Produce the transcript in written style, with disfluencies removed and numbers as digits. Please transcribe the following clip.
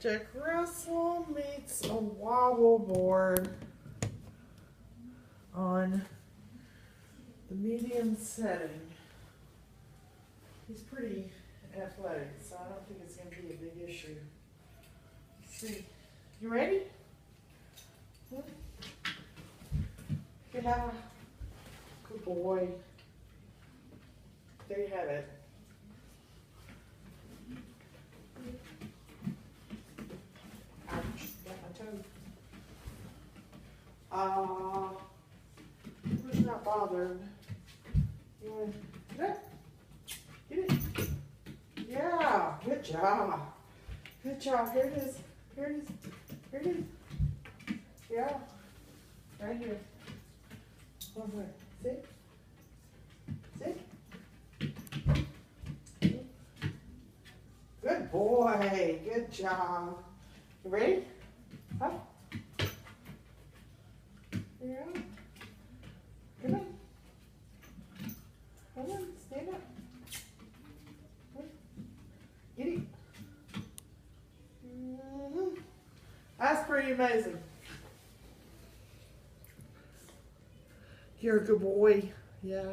Jack Russell meets a wobble board on the medium setting. He's pretty athletic, so I don't think it's going to be a big issue. Let's see. You ready? Yeah. Good boy. There you have it. Ouch, got my toe. Who's not bothered? You want to get it? Get it? Yeah, good job. Good job. Here it is. Here it is. Here it is. Yeah. Right here. One more. See? See? Good boy. Good job. You ready? Up. Yeah. Come on. Come on. Stand up. Get it. That's pretty amazing. You're a good boy. Yeah.